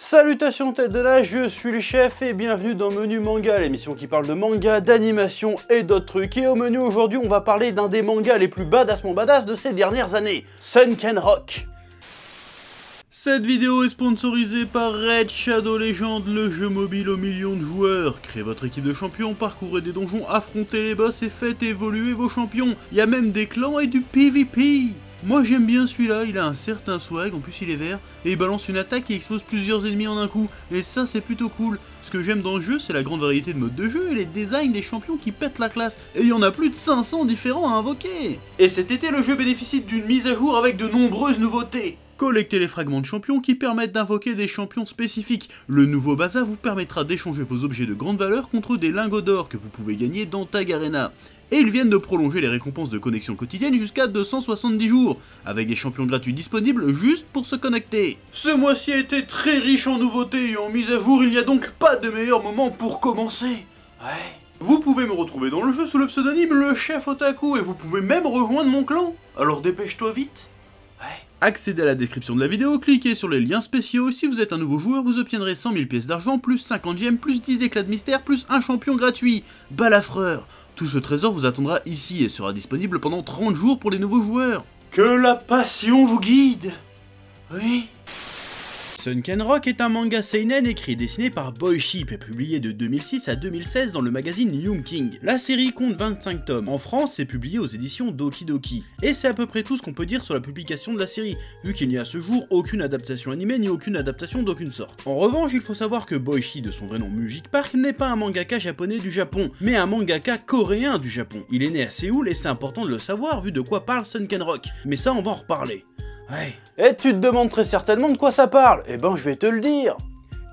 Salutations tête de nage, je suis le chef et bienvenue dans Menu Manga, l'émission qui parle de manga, d'animation et d'autres trucs. Et au menu aujourd'hui, on va parler d'un des mangas les plus badass de ces dernières années, Sunken Rock. Cette vidéo est sponsorisée par Raid Shadow Legends, le jeu mobile aux millions de joueurs. Créez votre équipe de champions, parcourez des donjons, affrontez les boss et faites évoluer vos champions. Il y a même des clans et du PVP. Moi j'aime bien celui-là, il a un certain swag, en plus il est vert, et il balance une attaque qui explose plusieurs ennemis en un coup, et ça c'est plutôt cool. Ce que j'aime dans le jeu, c'est la grande variété de modes de jeu et les designs des champions qui pètent la classe, et il y en a plus de 500 différents à invoquer. Et cet été, le jeu bénéficie d'une mise à jour avec de nombreuses nouveautés. Collectez les fragments de champions qui permettent d'invoquer des champions spécifiques. Le nouveau bazar vous permettra d'échanger vos objets de grande valeur contre des lingots d'or que vous pouvez gagner dans Tag Arena. Et ils viennent de prolonger les récompenses de connexion quotidienne jusqu'à 270 jours, avec des champions gratuits disponibles juste pour se connecter. Ce mois-ci a été très riche en nouveautés et en mise à jour, il n'y a donc pas de meilleur moment pour commencer. Ouais. Vous pouvez me retrouver dans le jeu sous le pseudonyme Le Chef Otaku et vous pouvez même rejoindre mon clan. Alors dépêche-toi vite. Ouais. Accédez à la description de la vidéo, cliquez sur les liens spéciaux, si vous êtes un nouveau joueur, vous obtiendrez 100 000 pièces d'argent, plus 50 gemmes, plus 10 éclats de mystère, plus un champion gratuit. Balafreur. Tout ce trésor vous attendra ici et sera disponible pendant 30 jours pour les nouveaux joueurs. Que la passion vous guide. Oui. Sunken Rock est un manga seinen écrit et dessiné par Boy Sheep et publié de 2006 à 2016 dans le magazine Young King. La série compte 25 tomes. En France, c'est publié aux éditions Doki Doki. Et c'est à peu près tout ce qu'on peut dire sur la publication de la série, vu qu'il n'y a à ce jour aucune adaptation animée ni aucune adaptation d'aucune sorte. En revanche, il faut savoir que Boichi, de son vrai nom Music Park, n'est pas un mangaka japonais du Japon, mais un mangaka coréen du Japon. Il est né à Séoul et c'est important de le savoir vu de quoi parle Sunken Rock. Mais ça, on va en reparler. Ouais. Et tu te demandes très certainement de quoi ça parle. Eh ben je vais te le dire.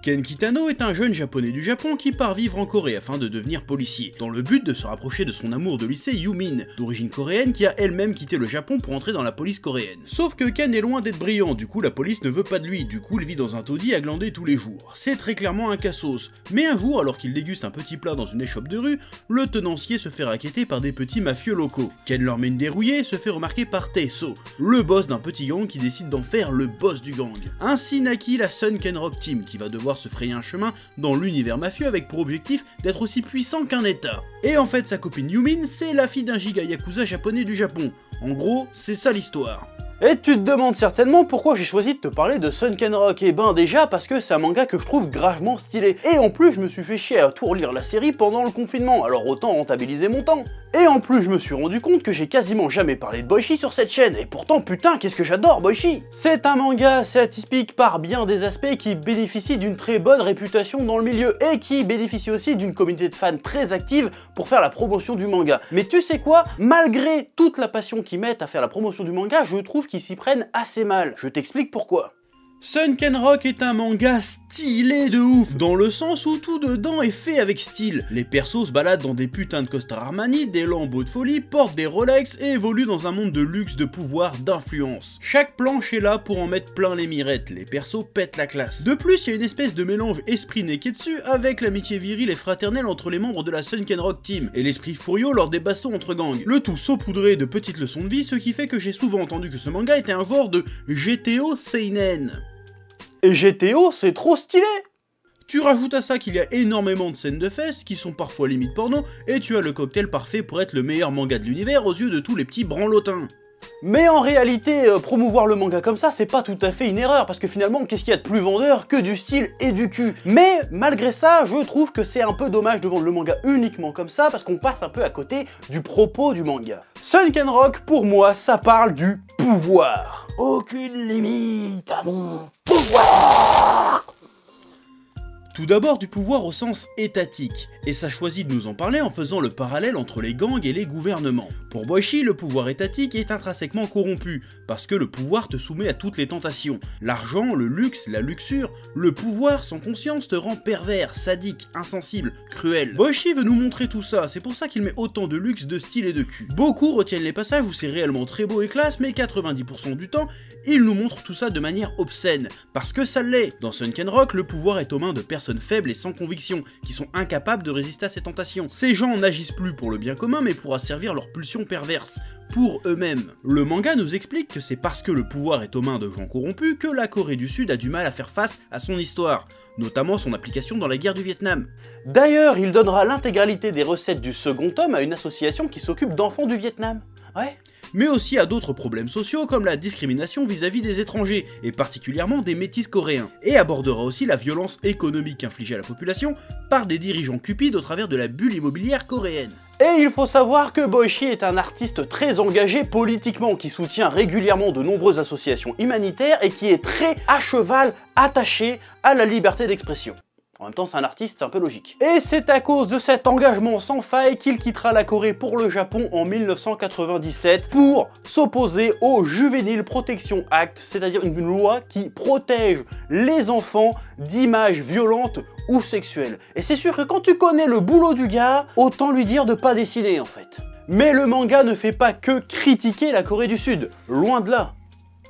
Ken Kitano est un jeune japonais du Japon qui part vivre en Corée afin de devenir policier, dans le but de se rapprocher de son amour de lycée Yumin, d'origine coréenne qui a elle-même quitté le Japon pour entrer dans la police coréenne. Sauf que Ken est loin d'être brillant, du coup la police ne veut pas de lui, du coup il vit dans un taudis à glander tous les jours. C'est très clairement un cassos. Mais un jour, alors qu'il déguste un petit plat dans une échoppe de rue, le tenancier se fait racketter par des petits mafieux locaux. Ken leur met une dérouillée et se fait remarquer par Teiso, le boss d'un petit gang qui décide d'en faire le boss du gang. Ainsi naquit la Sunken Rock Team qui va devoir se frayer un chemin dans l'univers mafieux avec pour objectif d'être aussi puissant qu'un état. Et en fait sa copine Yumin, c'est la fille d'un giga yakuza japonais du Japon. En gros, c'est ça l'histoire. Et tu te demandes certainement pourquoi j'ai choisi de te parler de Sunken Rock. Et ben déjà parce que c'est un manga que je trouve gravement stylé. Et en plus je me suis fait chier à tout relire la série pendant le confinement, alors autant rentabiliser mon temps. Et en plus je me suis rendu compte que j'ai quasiment jamais parlé de Boichi sur cette chaîne. Et pourtant putain qu'est-ce que j'adore Boichi. C'est un manga assez atypique par bien des aspects qui bénéficie d'une très bonne réputation dans le milieu. Et qui bénéficie aussi d'une communauté de fans très active pour faire la promotion du manga. Mais tu sais quoi, malgré toute la passion qu'ils mettent à faire la promotion du manga, je trouve qu'ils s'y prennent assez mal. Je t'explique pourquoi. Sunken Rock est un manga stylé de ouf, dans le sens où tout dedans est fait avec style. Les persos se baladent dans des putains de costards Armani, des lambeaux de folie, portent des Rolex et évoluent dans un monde de luxe, de pouvoir, d'influence. Chaque planche est là pour en mettre plein les mirettes, les persos pètent la classe. De plus, il y a une espèce de mélange esprit Neketsu avec l'amitié virile et fraternelle entre les membres de la Sunken Rock Team, et l'esprit Furio lors des bastons entre gangs. Le tout saupoudré de petites leçons de vie, ce qui fait que j'ai souvent entendu que ce manga était un genre de GTO Seinen. Et GTO, c'est trop stylé! Tu rajoutes à ça qu'il y a énormément de scènes de fesses, qui sont parfois limite porno, et tu as le cocktail parfait pour être le meilleur manga de l'univers aux yeux de tous les petits branlotins. Mais en réalité, promouvoir le manga comme ça, c'est pas tout à fait une erreur, parce que finalement, qu'est-ce qu'il y a de plus vendeur que du style et du cul? Mais malgré ça, je trouve que c'est un peu dommage de vendre le manga uniquement comme ça, parce qu'on passe un peu à côté du propos du manga. Sunken Rock, pour moi, ça parle du pouvoir. Aucune limite à mon pouvoir! Tout d'abord du pouvoir au sens étatique, et ça choisit de nous en parler en faisant le parallèle entre les gangs et les gouvernements. Pour Boichi, le pouvoir étatique est intrinsèquement corrompu, parce que le pouvoir te soumet à toutes les tentations. L'argent, le luxe, la luxure, le pouvoir sans conscience te rend pervers, sadique, insensible, cruel. Boichi veut nous montrer tout ça, c'est pour ça qu'il met autant de luxe, de style et de cul. Beaucoup retiennent les passages où c'est réellement très beau et classe, mais 90% du temps, il nous montre tout ça de manière obscène, parce que ça l'est. Dans Sunken Rock, le pouvoir est aux mains de personnes faibles et sans conviction, qui sont incapables de résister à ces tentations. Ces gens n'agissent plus pour le bien commun, mais pour asservir leurs pulsions perverses pour eux-mêmes. Le manga nous explique que c'est parce que le pouvoir est aux mains de gens corrompus que la Corée du Sud a du mal à faire face à son histoire, notamment son application dans la guerre du Vietnam. D'ailleurs, il donnera l'intégralité des recettes du second tome à une association qui s'occupe d'enfants du Vietnam. Ouais. Mais aussi à d'autres problèmes sociaux comme la discrimination vis-à-vis des étrangers, et particulièrement des métis coréens, et abordera aussi la violence économique infligée à la population par des dirigeants cupides au travers de la bulle immobilière coréenne. Et il faut savoir que Boichi est un artiste très engagé politiquement, qui soutient régulièrement de nombreuses associations humanitaires et qui est très à cheval attaché à la liberté d'expression. En même temps, c'est un artiste, c'est un peu logique. Et c'est à cause de cet engagement sans faille qu'il quittera la Corée pour le Japon en 1997 pour s'opposer au Juvenile Protection Act, c'est-à-dire une loi qui protège les enfants d'images violentes ou sexuelles. Et c'est sûr que quand tu connais le boulot du gars, autant lui dire de pas dessiner en fait. Mais le manga ne fait pas que critiquer la Corée du Sud, loin de là.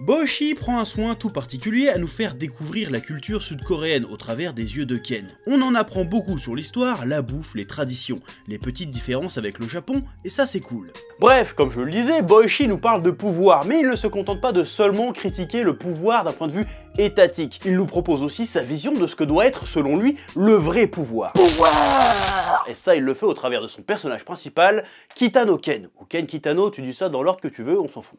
Boichi prend un soin tout particulier à nous faire découvrir la culture sud-coréenne au travers des yeux de Ken. On en apprend beaucoup sur l'histoire, la bouffe, les traditions, les petites différences avec le Japon, et ça c'est cool. Bref, comme je le disais, Boichi nous parle de pouvoir, mais il ne se contente pas de seulement critiquer le pouvoir d'un point de vue étatique. Il nous propose aussi sa vision de ce que doit être, selon lui, le vrai pouvoir. Et ça, il le fait au travers de son personnage principal, Kitano Ken. Ou Ken Kitano, tu dis ça dans l'ordre que tu veux, on s'en fout.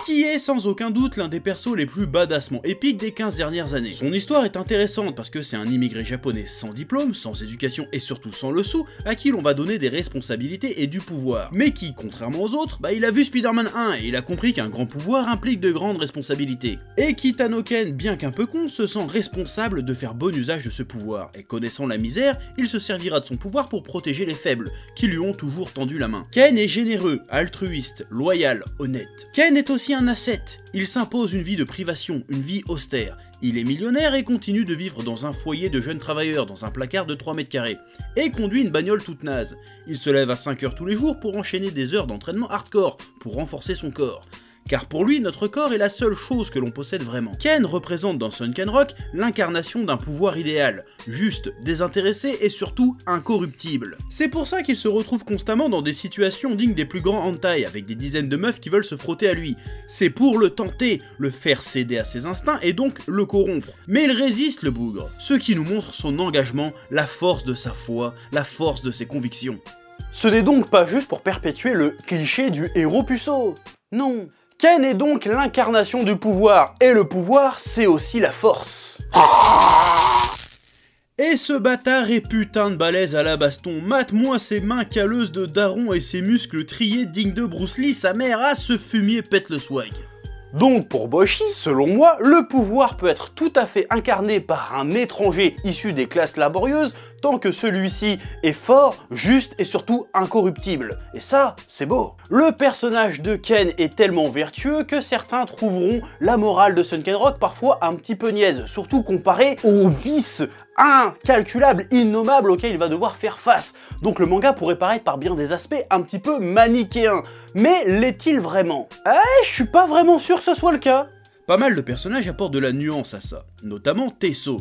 Qui est sans aucun doute l'un des persos les plus badassement épiques des 15 dernières années. Son histoire est intéressante parce que c'est un immigré japonais sans diplôme, sans éducation et surtout sans le sou, à qui l'on va donner des responsabilités et du pouvoir. Mais qui, contrairement aux autres, il a vu Spider-Man 1 et il a compris qu'un grand pouvoir implique de grandes responsabilités. Et Kitano Ken, bien qu'un peu con, se sent responsable de faire bon usage de ce pouvoir, et connaissant la misère, il se servira de son pouvoir pour protéger les faibles, qui lui ont toujours tendu la main. Ken est généreux, altruiste, loyal, honnête. Ken est aussi un asset. Il s'impose une vie de privation, une vie austère. Il est millionnaire et continue de vivre dans un foyer de jeunes travailleurs dans un placard de 3 mètres carrés. Et conduit une bagnole toute naze. Il se lève à 5 heures tous les jours pour enchaîner des heures d'entraînement hardcore, pour renforcer son corps. Car pour lui, notre corps est la seule chose que l'on possède vraiment. Ken représente dans Sunken Rock l'incarnation d'un pouvoir idéal, juste, désintéressé et surtout incorruptible. C'est pour ça qu'il se retrouve constamment dans des situations dignes des plus grands hentai, avec des dizaines de meufs qui veulent se frotter à lui. C'est pour le tenter, le faire céder à ses instincts et donc le corrompre. Mais il résiste le bougre, ce qui nous montre son engagement, la force de sa foi, la force de ses convictions. Ce n'est donc pas juste pour perpétuer le cliché du héros puceau. Non. Ken est donc l'incarnation du pouvoir, et le pouvoir, c'est aussi la force. Et ce bâtard est putain de balèze à la baston, mate-moi ses mains calleuses de daron et ses muscles triés dignes de Bruce Lee, sa mère à ce fumier pète le swag. Donc pour Boichi, selon moi, le pouvoir peut être tout à fait incarné par un étranger issu des classes laborieuses, tant que celui-ci est fort, juste et surtout incorruptible. Et ça, c'est beau. Le personnage de Ken est tellement vertueux que certains trouveront la morale de Sunken Rock parfois un petit peu niaise, surtout comparé aux vices incalculables, innommables auxquels il va devoir faire face. Donc le manga pourrait paraître par bien des aspects un petit peu manichéen. Mais l'est-il vraiment? Je suis pas vraiment sûr que ce soit le cas. Pas mal de personnages apportent de la nuance à ça, notamment Tesso,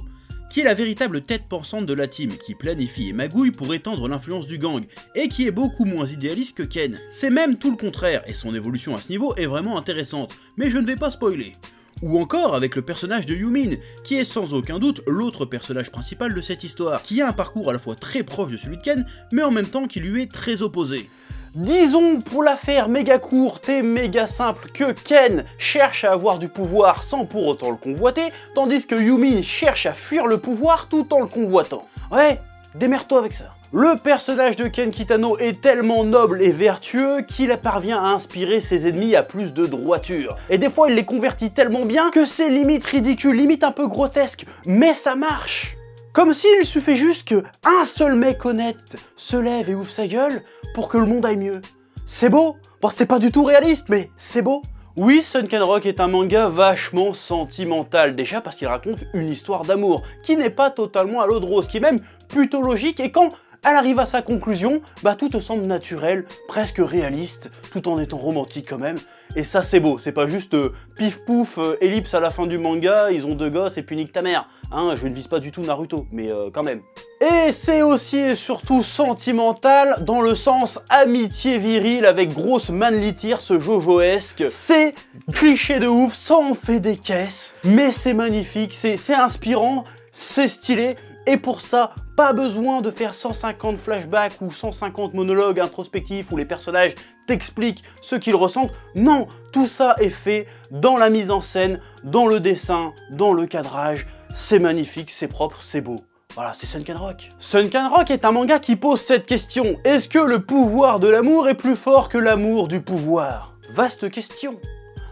qui est la véritable tête pensante de la team, qui planifie et magouille pour étendre l'influence du gang, et qui est beaucoup moins idéaliste que Ken. C'est même tout le contraire, et son évolution à ce niveau est vraiment intéressante, mais je ne vais pas spoiler. Ou encore avec le personnage de Yumin, qui est sans aucun doute l'autre personnage principal de cette histoire, qui a un parcours à la fois très proche de celui de Ken, mais en même temps qui lui est très opposé. Disons, pour la faire méga courte et méga simple, que Ken cherche à avoir du pouvoir sans pour autant le convoiter, tandis que Yumin cherche à fuir le pouvoir tout en le convoitant. Ouais, démerde-toi avec ça. Le personnage de Ken Kitano est tellement noble et vertueux qu'il parvient à inspirer ses ennemis à plus de droiture. Et des fois il les convertit tellement bien que c'est limite ridicule, limite un peu grotesque, mais ça marche. Comme s'il suffit juste que un seul mec honnête se lève et ouvre sa gueule pour que le monde aille mieux. C'est beau. Bon, c'est pas du tout réaliste, mais c'est beau. Oui, Sunken Rock est un manga vachement sentimental, déjà parce qu'il raconte une histoire d'amour, qui n'est pas totalement à l'eau de rose, qui est même plutôt logique, et quand elle arrive à sa conclusion, tout te semble naturel, presque réaliste, tout en étant romantique quand même, et ça c'est beau, c'est pas juste pif pouf, ellipse à la fin du manga, ils ont 2 gosses et puis nique ta mère. Hein, je ne vise pas du tout Naruto, mais quand même. Et c'est aussi et surtout sentimental dans le sens amitié virile avec grosse manliture, ce Jojoesque. C'est cliché de ouf, ça en fait des caisses, mais c'est magnifique, c'est inspirant, c'est stylé, et pour ça, pas besoin de faire 150 flashbacks ou 150 monologues introspectifs où les personnages t'expliquent ce qu'ils ressentent. Non, tout ça est fait dans la mise en scène, dans le dessin, dans le cadrage. C'est magnifique, c'est propre, c'est beau. Voilà, c'est Sunken Rock. Sunken Rock est un manga qui pose cette question. Est-ce que le pouvoir de l'amour est plus fort que l'amour du pouvoir? Vaste question.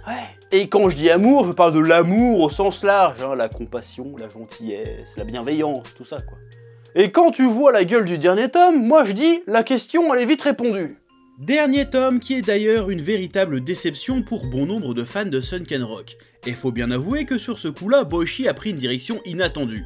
Ouais. Et quand je dis amour, je parle de l'amour au sens large, hein, la compassion, la gentillesse, la bienveillance, tout ça quoi. Et quand tu vois la gueule du dernier tome, moi je dis, la question elle est vite répondue. Dernier tome qui est d'ailleurs une véritable déception pour bon nombre de fans de Sunken Rock. Et faut bien avouer que sur ce coup-là, Boichi a pris une direction inattendue.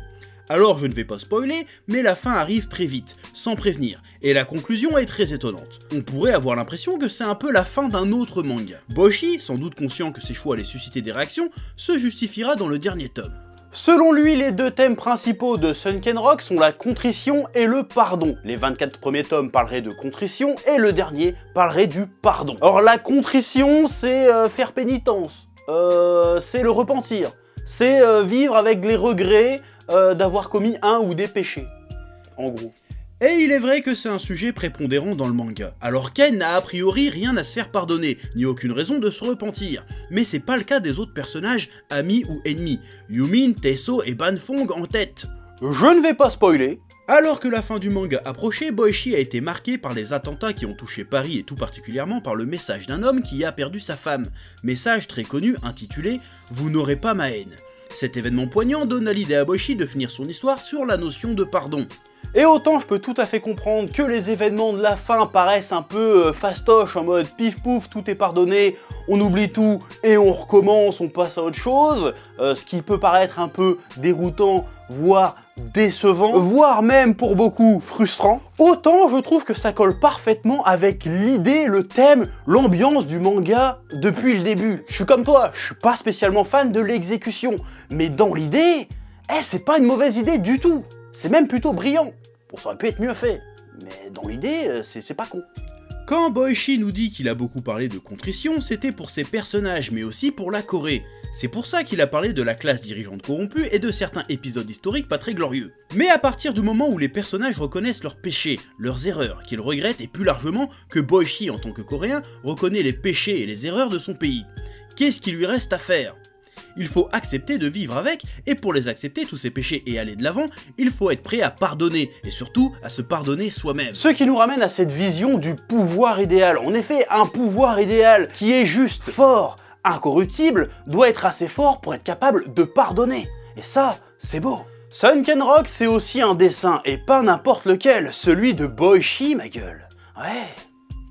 Alors je ne vais pas spoiler, mais la fin arrive très vite, sans prévenir, et la conclusion est très étonnante. On pourrait avoir l'impression que c'est un peu la fin d'un autre manga. Boichi, sans doute conscient que ses choix allaient susciter des réactions, se justifiera dans le dernier tome. Selon lui, les 2 thèmes principaux de Sunken Rock sont la contrition et le pardon. Les 24 premiers tomes parleraient de contrition et le dernier parlerait du pardon. Or la contrition, c'est faire pénitence, c'est le repentir, c'est vivre avec les regrets d'avoir commis un ou des péchés, en gros. Et il est vrai que c'est un sujet prépondérant dans le manga. Alors Ken n'a a priori rien à se faire pardonner, ni aucune raison de se repentir. Mais c'est pas le cas des autres personnages, amis ou ennemis. Yumin, Tesso et Banfong en tête. Je ne vais pas spoiler. Alors que la fin du manga approchait, Boichi a été marqué par les attentats qui ont touché Paris et tout particulièrement par le message d'un homme qui a perdu sa femme. Message très connu intitulé « Vous n'aurez pas ma haine ». Cet événement poignant donne à l'idée à Boichi de finir son histoire sur la notion de pardon. Et autant je peux tout à fait comprendre que les événements de la fin paraissent un peu fastoche, en mode pif pouf, tout est pardonné, on oublie tout et on recommence, on passe à autre chose, ce qui peut paraître un peu déroutant, voire décevant, voire même pour beaucoup frustrant. Autant je trouve que ça colle parfaitement avec l'idée, le thème, l'ambiance du manga depuis le début. Je suis comme toi, je suis pas spécialement fan de l'exécution, mais dans l'idée, c'est pas une mauvaise idée du tout. C'est même plutôt brillant. Bon, ça aurait pu être mieux fait, mais dans l'idée, c'est pas con. Quand Boichi nous dit qu'il a beaucoup parlé de contrition, c'était pour ses personnages, mais aussi pour la Corée. C'est pour ça qu'il a parlé de la classe dirigeante corrompue et de certains épisodes historiques pas très glorieux. Mais à partir du moment où les personnages reconnaissent leurs péchés, leurs erreurs, qu'ils regrettent, et plus largement que Boichi en tant que Coréen reconnaît les péchés et les erreurs de son pays, qu'est-ce qu'il lui reste à faire ? Il faut accepter de vivre avec, et pour les accepter, tous ces péchés et aller de l'avant, il faut être prêt à pardonner, et surtout à se pardonner soi-même. Ce qui nous ramène à cette vision du pouvoir idéal. En effet, un pouvoir idéal qui est juste fort, incorruptible, doit être assez fort pour être capable de pardonner. Et ça, c'est beau. Sunken Rock, c'est aussi un dessin, et pas n'importe lequel, celui de Boichi, ma gueule. Ouais.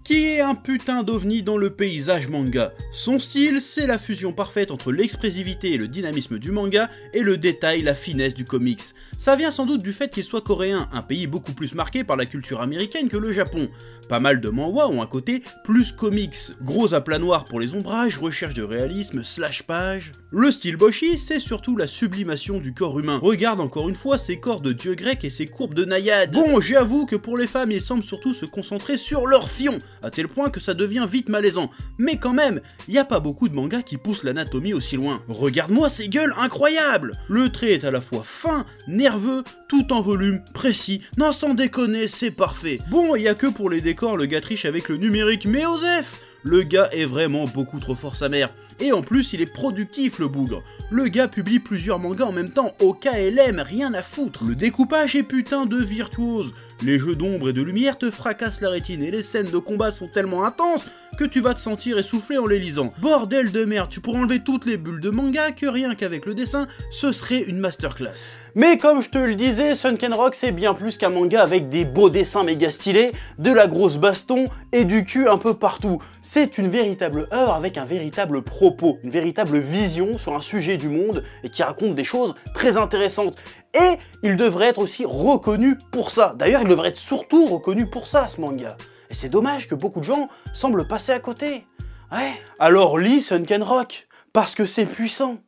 Qui est un putain d'ovni dans le paysage manga. Son style, c'est la fusion parfaite entre l'expressivité et le dynamisme du manga, et le détail, la finesse du comics. Ça vient sans doute du fait qu'il soit coréen, un pays beaucoup plus marqué par la culture américaine que le Japon. Pas mal de manhwa ont un côté plus comics. Gros aplat noir pour les ombrages, recherche de réalisme, slash page. Le style Boichi, c'est surtout la sublimation du corps humain. Regarde encore une fois ses corps de dieu grec et ses courbes de naïades. Bon, j'avoue que pour les femmes, il semble surtout se concentrer sur leur fion, à tel point que ça devient vite malaisant. Mais quand même, y a pas beaucoup de mangas qui poussent l'anatomie aussi loin. Regarde-moi ces gueules incroyables! Le trait est à la fois fin, nerveux, tout en volume, précis. Non, sans déconner, c'est parfait. Bon, y a que pour les décors, le gars triche avec le numérique, mais Osef! Le gars est vraiment beaucoup trop fort sa mère. Et en plus, il est productif, le bougre. Le gars publie plusieurs mangas en même temps, au KLM, rien à foutre. Le découpage est putain de virtuose. Les jeux d'ombre et de lumière te fracassent la rétine et les scènes de combat sont tellement intenses que tu vas te sentir essoufflé en les lisant. Bordel de merde, tu pourrais enlever toutes les bulles de manga que rien qu'avec le dessin, ce serait une masterclass. Mais comme je te le disais, Sunken Rock c'est bien plus qu'un manga avec des beaux dessins méga stylés, de la grosse baston et du cul un peu partout. C'est une véritable œuvre avec un véritable propos, une véritable vision sur un sujet du monde et qui raconte des choses très intéressantes. Et il devrait être aussi reconnu pour ça. D'ailleurs, il devrait être surtout reconnu pour ça, ce manga. Et c'est dommage que beaucoup de gens semblent passer à côté. Ouais. Alors lis Sunken Rock, parce que c'est puissant.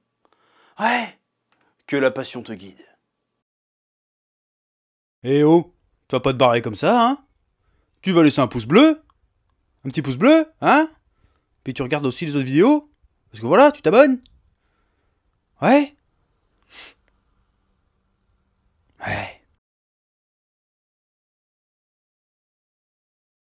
Ouais. Que la passion te guide. Eh oh, tu vas pas te barrer comme ça, hein? Tu vas laisser un pouce bleu? Un petit pouce bleu, hein? Puis tu regardes aussi les autres vidéos? Parce que voilà, tu t'abonnes? Ouais?